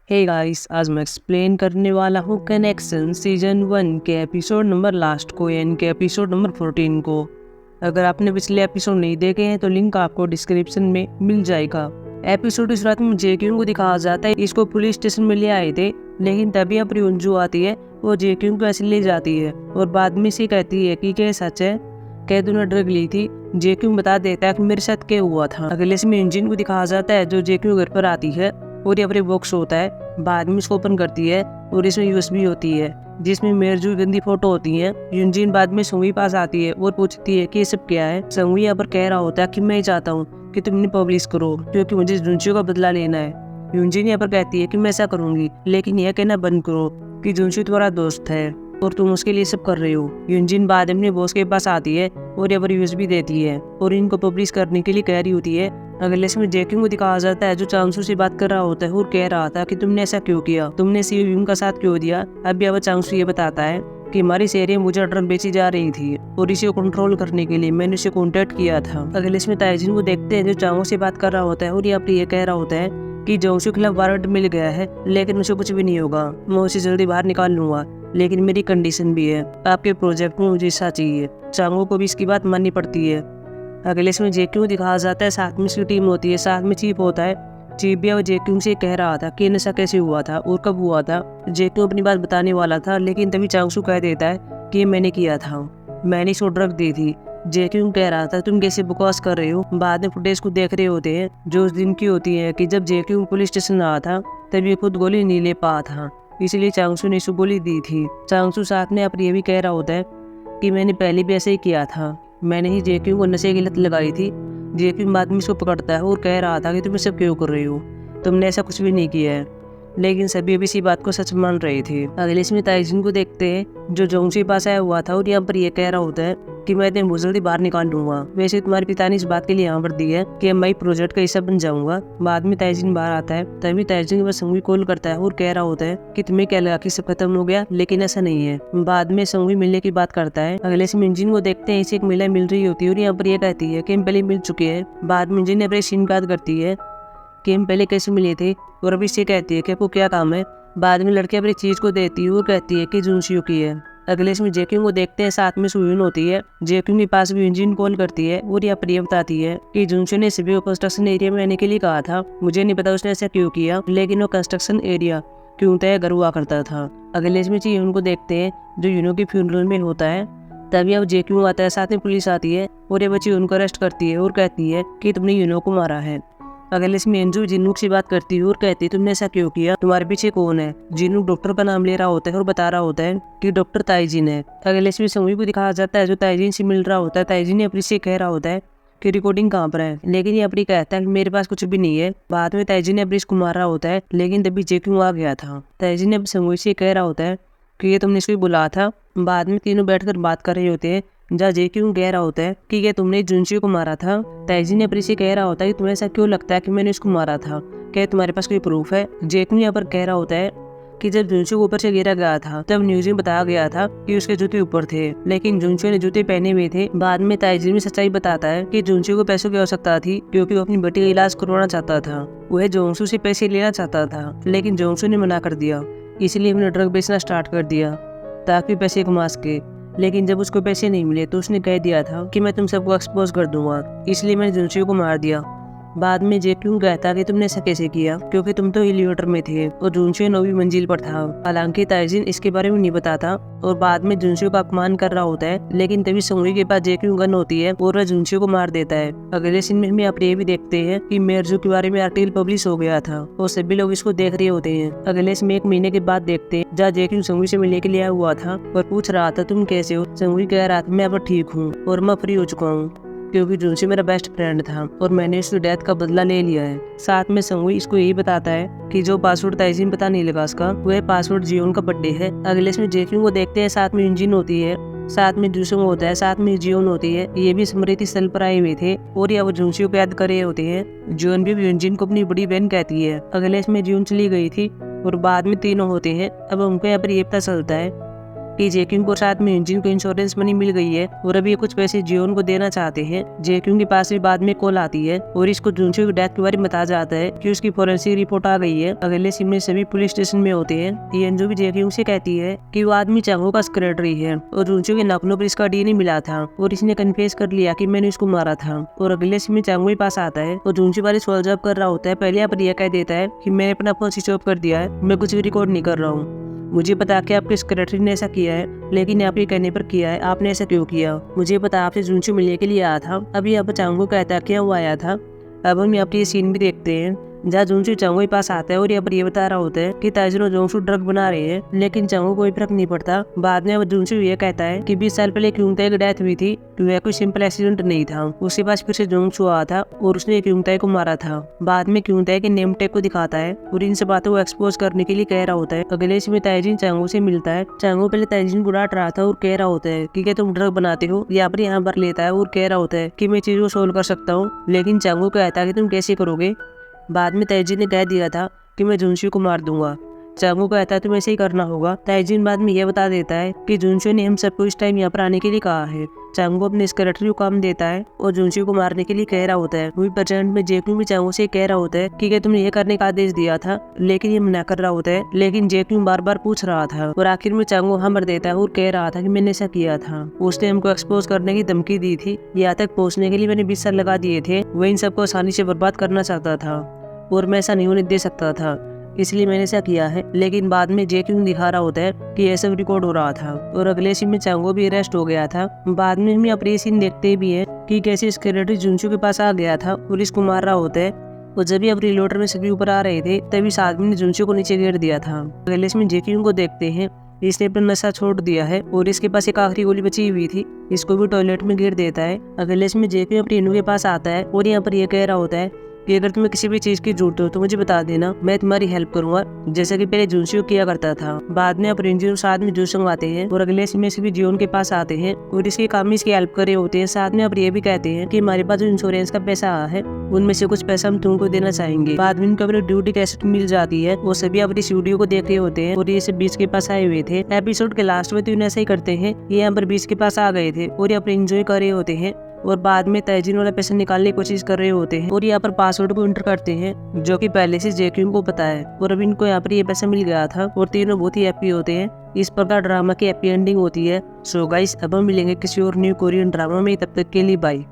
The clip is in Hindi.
हे गाइस, आज मैं एक्सप्लेन करने वाला हूँ कनेक्शन सीजन 1 के एपिसोड नंबर लास्ट को, यानी कि एपिसोड नंबर 14 को। अगर आपने पिछले एपिसोड नहीं देखे हैं तो लिंक आपको डिस्क्रिप्शन में मिल जाएगा। एपिसोड की शुरुआत में जेक्यूंग को दिखाया जाता है, इसको पुलिस स्टेशन में ले आए थे, लेकिन तभी अपनी अंजू आती है, वो जेक्यूंग को ऐसे ले जाती है और बाद में से कहती है कि क्या सच है, क्या तूने ड्रग ली थी। जेक्यूंग बता देता है कि मेरे साथ क्या हुआ था। अगले में इंजिन को दिखाया जाता है जो जेक्यूंग घर पर आती है और ये अपने बॉक्स होता है, बाद में इसको ओपन करती है और इसमें यूएसबी होती है जिसमें मेरजू की गंदी फोटो होती है। यूंजिन बाद में संगी पास आती है और पूछती है कि ये सब क्या है। संगी यहाँ पर कह रहा होता है कि मैं चाहता हूँ कि तुम इन्हें पब्लिश करो क्योंकि मुझे जुनशियो का बदला लेना है। यूंजिन यहाँ पर कहती है कि मैं ऐसा करूंगी, लेकिन यह कहना बंद करो कि जुनशियो तुम्हारा दोस्त है और तुम उसके लिए सब कर रहे हो। यूंजिन बाद में बॉस के पास आती है और यहाँ पर यूएसबी देती है और इनको पब्लिश करने के लिए कह रही होती है। अगले में जेक्यूंग को दिखाया जाता है जो चांगसू से बात कर रहा होता है और कह रहा था कि तुमने ऐसा क्यों किया, तुमने सीयूंग का साथ क्यों दिया। अब अब चांगसू ये बताता है कि हमारी एरिया में मुझे ड्रग बेची जा रही थी और इसे कंट्रोल करने के लिए मैंने उसे कॉन्टेक्ट किया था। अगले में ताइजिन को देखते हैं जो चांगो से बात कर रहा होता है और यहाँ पर ये कह रहा होता है कि जोंगसू के खिलाफ वारंट मिल गया है, लेकिन उसे कुछ भी नहीं होगा, मैं उसे जल्दी बाहर निकाल लूंगा, लेकिन मेरी कंडीशन भी है, आपके प्रोजेक्ट में मुझे हिस्सा चाहिए। चांगो को भी इसकी बात माननी पड़ती है। अगले इसमें जेक्यूंग दिखाया जाता है, साथ में उसकी टीम होती है, साथ में चीफ होता है। चीफ भी अब जेक्यूंग से कह रहा था कि नशा कैसे हुआ था और कब हुआ था। जेक्यूंग अपनी बात बताने वाला था, लेकिन तभी चांगसू कह देता है कि मैंने किया था, मैंने इसको ड्रग दी थी। जेक्यूंग कह रहा था तुम कैसे बकवास कर रहे हो। बाद में फुटेज को देख रहे होते हैं जो उस दिन की होती है कि जब जेक्यूंग पुलिस स्टेशन आया था तब ये खुद गोली नहीं ले पाया था, इसलिए चांगसू ने इसको गोली दी थी। चांगसू साथ में अब ये भी कह रहा होता है कि मैंने पहले भी ऐसे ही किया था, मैंने ही जेक्यूंग को नशे की लत लगाई थी। जेक्यूंग बाद में इसको पकड़ता है और कह रहा था कि तुम ये सब क्यों कर रहे हो, तुमने ऐसा कुछ भी नहीं किया है, लेकिन सभी अभी इसी बात को सच मान रहे थे। अगले इसमें ताइजिन को देखते हैं जो जोंगसू के पास आया हुआ था और यहाँ पर ये कह रहा होता है कि मैं तुम्हें बहुत जल्दी बाहर निकाल लूंगा। वैसे तुम्हारे पिता ने इस बात के लिए यहाँ पर दी है कि मैं प्रोजेक्ट का हिस्सा बन जाऊंगा। बाद में ताइजिन बाहर आता है, तभी ताइजिन के पास संगी कॉल करता है और कह रहा होता है कि तुम्हें क्या लगा कि सब खत्म हो गया, लेकिन ऐसा नहीं है। बाद में संगी मिलने की बात करता है। अगले से इंजिन को देखते हैं, इसे एक महिला मिल रही होती है और यहाँ पर यह कहती है कि हम पहले मिल चुके हैं। बाद में इंजिन अपने सीन याद करती है कि हम पहले कैसे मिले थे और अभी से कहती है कि आपको क्या काम है। बाद में लड़की अपनी चीज को देती है और कहती है कि जुनशियो की है। अगले इसमें जेक्यूंग को देखते हैं, साथ में सुयून होती है। जेक्यूंग के पास भी इंजिन कॉल करती है और यहाँ पर ये बताती है कि जुनशियो ने सभी को कंस्ट्रक्शन एरिया में आने के लिए कहा था। मुझे नहीं पता उसने ऐसा क्यों किया, लेकिन वो कंस्ट्रक्शन एरिया क्यों तय घर हुआ करता था। अगले इसमें यून को देखते हैं जो यूनो की फ्यूनरल में होता है। तभी अब जेक्यूंग आता है, साथ में पुलिस आती है और ये बच्ची उनको अरेस्ट करती है और कहती है कि तुमने यूनो को मारा है। अगले इसमें अंजू जिन्नूक से बात करती है और कहती है तुमने ऐसा क्यों किया, तुम्हारे पीछे कौन है। जिन्नूक डॉक्टर का नाम ले रहा होता है और बता रहा होता है कि डॉक्टर ताइजिन है। अगले इसमें संगी को दिखाया जाता है जो ताइजिन से मिल रहा होता है। ताइजिन अपनी से कह रहा होता है कि रिकॉर्डिंग कहाँ पर है, लेकिन ये अपनी कहता है कि मेरे पास कुछ भी नहीं है। बाद में ताइजिन ने अपनी को मार रहा होता है, लेकिन तभी जेक्यूंग आ गया था। ताइजिन ने संगी से कह रहा होता है कि ये तुमने इसको बुलाया था। बाद में तीनों बैठकर बात कर रहे होते हैं जहाँ जेक्यूंग कह रहा होता है कि क्या तुमने जुनशियो को मारा था। ताइजिन ने अपनी से कह रहा होता है कि तुम्हें ऐसा क्यों लगता है कि मैंने इसको मारा था, क्या तुम्हारे पास कोई प्रूफ है। जेक्यूंग यहाँ पर कह रहा होता है कि जब जुनशियो को ऊपर से गिरा गया था तब न्यूज में बताया गया था कि उसके जूते ऊपर थे, लेकिन जुनशियो ने जूते पहने हुए थे। बाद में ताइजिन में सच्चाई बताता है कि जुनशियो को पैसों की आवश्यकता थी क्योंकि वो अपनी बेटी का इलाज करवाना चाहता था। वह जोंगसू से पैसे लेना चाहता था, लेकिन जोंगसू ने मना कर दिया, इसलिए उसने ड्रग बेचना स्टार्ट कर दिया ताकि पैसे कमा सके। लेकिन जब उसको पैसे नहीं मिले तो उसने कह दिया था कि मैं तुम सबको एक्सपोज कर दूंगा, इसलिए मैंने जुनशियो को मार दिया। बाद में जेक्यूंग कहता कि तुमने ऐसा कैसे किया क्योंकि तुम तो एलिवेटर में थे और जुनशियो 9वीं मंजिल पर था। हालांकि ताइजिन इसके बारे में नहीं बताता और बाद में जुनशियो का अपमान कर रहा होता है, लेकिन तभी संगी के पास जेक्यूंग गन होती है और वह जुनशियो को मार देता है। अगले सीन में हमें आप ये भी देखते हैं कि मेरजू के बारे में आर्टिकल पब्लिश हो गया था और सभी लोग इसको देख रहे होते हैं। अगले इसमें 1 महीने के बाद देखते हैं जहाँ जेक्यूंग संगी से मिलने के लिए आया हुआ था और पूछ रहा था तुम कैसे हो। संगी कह रहा था मैं अब ठीक हूँ और मैं फ्री हो चुका हूँ क्योंकि जुनशियो मेरा बेस्ट फ्रेंड था और मैंने उसकी डेथ का बदला ले लिया है। साथ में संगी इसको यही बताता है कि जो पासवर्ड ताइजिन पता नहीं लगा उसका, वह पासवर्ड जियोन का बर्थडे है। अगले इसमें जेक्यूंग को देखते हैं, साथ में इंजिन होती है, साथ में जुसुंग होता है, साथ में जियोन होती है। ये भी स्मृति स्थल पर आए हुए थे और ये अब जुनशियो को याद कर रहे होते हैं। जियोन भी इंजिन को अपनी बड़ी बहन कहती है। अगले इसमें जियोन चली गई थी और बाद में तीनों होते हैं। अब उनको यहाँ पर ये पता चलता है कि जेक्यूंग को साथ में इंजिन को इंश्योरेंस मनी मिल गई है और अभी ये कुछ पैसे जियोन को देना चाहते हैं। जेक्यूंग के पास भी बाद में कॉल आती है और इसको जुनचो की डेथ के बारे में बताया जाता है कि उसकी फोरेंसिक रिपोर्ट आ गई है। अगले सीन में सभी पुलिस स्टेशन में होते हैं। येंजो भी जेक्यूंग से कहती है कि वो आदमी चांगो का सेक्रेटरी है और जुनचो के नाखूनों पर इसका डीएनए मिला था और इसने कन्फेस कर लिया कि मैंने इसको मारा था। और अगले सीन में चांगो के पास आता है और जुनचो वाले सॉल्व जॉब कर रहा होता है। पहले यहाँ पर यह कह देता है कि मैंने अपना फोन स्विच ऑफ कर दिया है, मैं कुछ भी रिकॉर्ड नहीं कर रहा हूँ। मुझे पता कि आपके सेक्रेटरी ने ऐसा किया है, लेकिन आपके कहने पर किया है। आपने ऐसा क्यों किया? मुझे पता आपसे जुनचो मिलने के लिए आया था। अभी यहाँ पर चांगो कहता क्या वो आया था। अब हम यहाँ पर ये सीन भी देखते हैं जहाँ जुनचो चांगो के पास आता है और यहाँ पर ये बता रहा होता है कि ताइजन और जोंगसू ड्रग बना रहे हैं, लेकिन चांगो कोई फर्क नहीं पड़ता। बाद में जुनचो ये कहता है कि 20 साल पहले क्यूंगताई की डेथ हुई थी, वह कोई सिंपल एक्सीडेंट नहीं था। उसके पास फिर से जोंगसू आया था और उसने क्यूंगताई को मारा था। बाद में क्यूंगताई के नेम टैग को दिखाता है और इन सब बातों को एक्सपोज करने के लिए कह रहा होता है। अगले इसमें ताइजिन चांगो से मिलता है। चांगो पहले ताइजिन को डांट रहा था और कह रहा होता है कि क्या तुम ड्रग बनाते हो। यहाँ पर लेता है और कह रहा होता है कि मैं चीज को सोल्व कर सकता हूँ, लेकिन चांगो कहता है कि तुम कैसे करोगे। बाद में ताइजिन ने कह दिया था कि मैं जुनचो को मार दूंगा। चांगो कहता है तुम्हें ऐसे ही करना होगा। ताइजिन बाद में यह बता देता है कि जुनचो ने हम सबको इस टाइम यहाँ पर आने के लिए कहा है। चांगो अपने सेक्रेटरी को काम देता है और जुनचो को मारने के लिए कह रहा होता है। वही प्रेजेंट में जेक्यूंग भी चांगो से कह रहा होता है कि क्या तुमने ये करने का आदेश दिया था, लेकिन ये मना कर रहा होता है। लेकिन जेक्यूंग बार बार पूछ रहा था और आखिर में चांगो हाँ भर देता है और कह रहा था कि मैंने ऐसा किया था। उसने हमको एक्सपोज करने की धमकी दी थी। यहाँ तक पहुँचने के लिए मैंने 20 साल लगा दिए थे। वह इन सबको आसानी से बर्बाद करना चाहता था और मैं ऐसा नहीं होने दे सकता था, इसलिए मैंने ऐसा किया है। लेकिन बाद में जेक्यूंग दिखा रहा होता है कि ये सब रिकॉर्ड हो रहा था और अगले सीन में चांगो भी अरेस्ट हो गया था। बाद में हम अपने सीन देखते भी है कि कैसे सेक्रेटरी जुनचो के पास आ गया था और इसको मार रहा होता है। और जब भी अपनी लोटर में सभी ऊपर आ रहे थे तभी इस आदमी ने जुनचो को नीचे गिर दिया था। अगले सीन में जेक्यूंग को देखते हैं, इसने अपना नशा छोड़ दिया है और इसके पास एक आखिरी गोली बची हुई थी, इसको भी टॉयलेट में गिर देता है। अगले सीन में जेक्यूंग अपनी इनू के पास आता है और यहाँ पर यह कह रहा होता है कि अगर तुम्हें किसी भी चीज की जरूरत हो तो मुझे बता देना, मैं तुम्हारी हेल्प करूंगा, जैसा कि पहले जुनचो किया करता था। बाद में अपरेंजियो साथ में जूस मंगवाते हैं और अगले सीन में सभी जियोन के पास आते हैं और इसके काम में इसकी हेल्प कर रहे होते हैं। साथ में अब ये भी कहते हैं कि हमारे पास जो इंश्योरेंस का पैसा आया है उनमें से कुछ पैसा हम तुमको देना चाहेंगे। बाद में इनको अपनी ड्यूटी कैसेट मिल जाती है, वो सभी अपनी वीडियो को देख रहे होते हैं और ये सब बीच के पास आए हुए थे। एपिसोड के लास्ट में तो इन्हें ऐसा ही करते हैं, ये यहाँ पर बीच के पास आ गए थे और ये अपने एंजॉय कर रहे होते हैं और बाद में ताइजिन वाला पैसा निकालने की कोशिश कर रहे होते हैं और यहाँ पर पासवर्ड को एंटर करते हैं जो कि पहले से जेक्यूंग को पता है और अब इनको यहाँ पर ये पैसा मिल गया था और तीनों बहुत ही हैप्पी होते हैं। इस प्रकार ड्रामा की हैप्पी एंडिंग होती है। सो गाइस अब हम मिलेंगे किसी और न्यू कोरियन ड्रामा में, तब तक के लिए बाय।